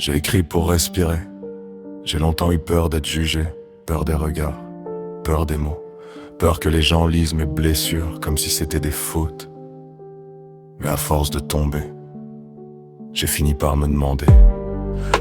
J'ai écrit pour respirer. J'ai longtemps eu peur d'être jugé, peur des regards, peur des mots, peur que les gens lisent mes blessures comme si c'était des fautes. Mais à force de tomber, j'ai fini par me demander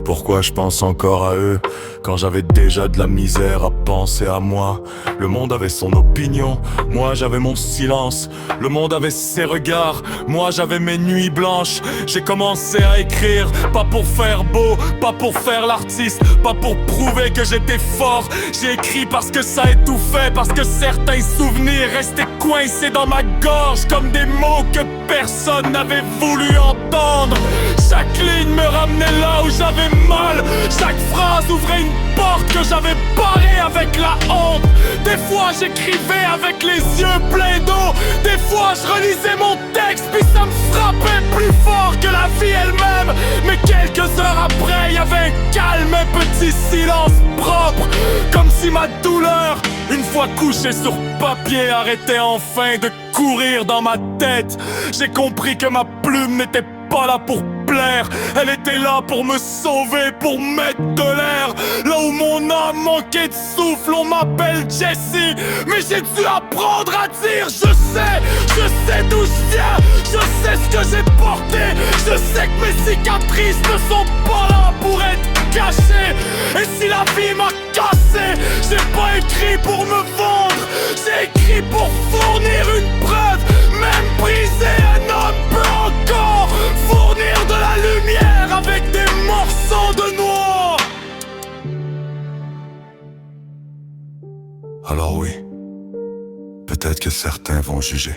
pourquoi je pense encore à eux quand j'avais déjà de la misère à penser à moi. Le monde avait son opinion, moi j'avais mon silence. Le monde avait ses regards, moi j'avais mes nuits blanches. J'ai commencé à écrire, pas pour faire beau, pas pour faire l'artiste, pas pour prouver que j'étais fort. J'ai écrit parce que ça étouffait, parce que certains souvenirs restaient coincés dans ma gorge comme des mots que personne n'avait voulu entendre. Chaque ligne me ramenait là où j'avais mal. Chaque phrase ouvrait une porte que j'avais barrée avec la honte. Des fois j'écrivais avec les yeux pleins d'eau. Des fois je relisais mon texte, puis ça me frappait plus fort que la vie elle-même. Mais quelques heures après, y avait un calme, un petit silence propre. Comme si ma douleur, une fois couchée sur papier, arrêtait enfin de courir dans ma tête. J'ai compris que ma plume n'était pas là pour plaire, elle était là pour me sauver, pour mettre de l'air. Là où mon âme manquait de souffle, on m'appelle Jesse. Mais j'ai dû apprendre à dire je sais d'où je viens, je sais ce que j'ai porté. Je sais que mes cicatrices ne sont pas là pour être cachées. Et si la vie m'a cassé, j'ai pas écrit pour me vendre, j'ai écrit pour fournir une preuve. Même brisé, un homme peut encore fournir de la lumière avec des morceaux de noix. Alors oui, peut-être que certains vont juger.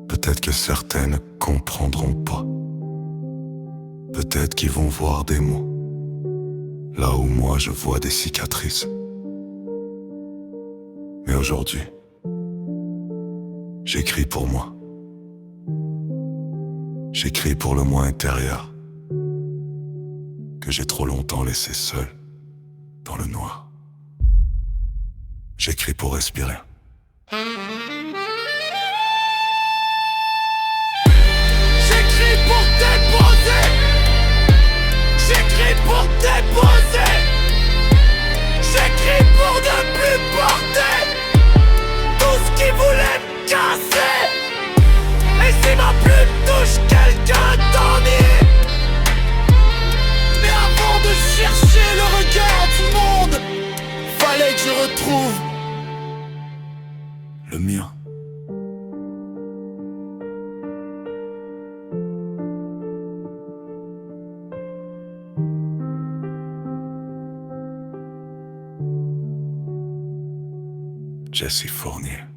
Peut-être que certains ne comprendront pas. Peut-être qu'ils vont voir des mots là où moi je vois des cicatrices. Mais aujourd'hui, j'écris pour moi. J'écris pour le moi intérieur que j'ai trop longtemps laissé seul dans le noir. J'écris pour respirer. J'écris pour déposer. J'écris pour déposer. J'écris pour ne plus porter tout ce qui voulait me casser. Et si ma plume touche quelqu'un, t'en es. Mais avant de chercher le regard du monde, fallait que je retrouve Le mien. Jesse Fournier.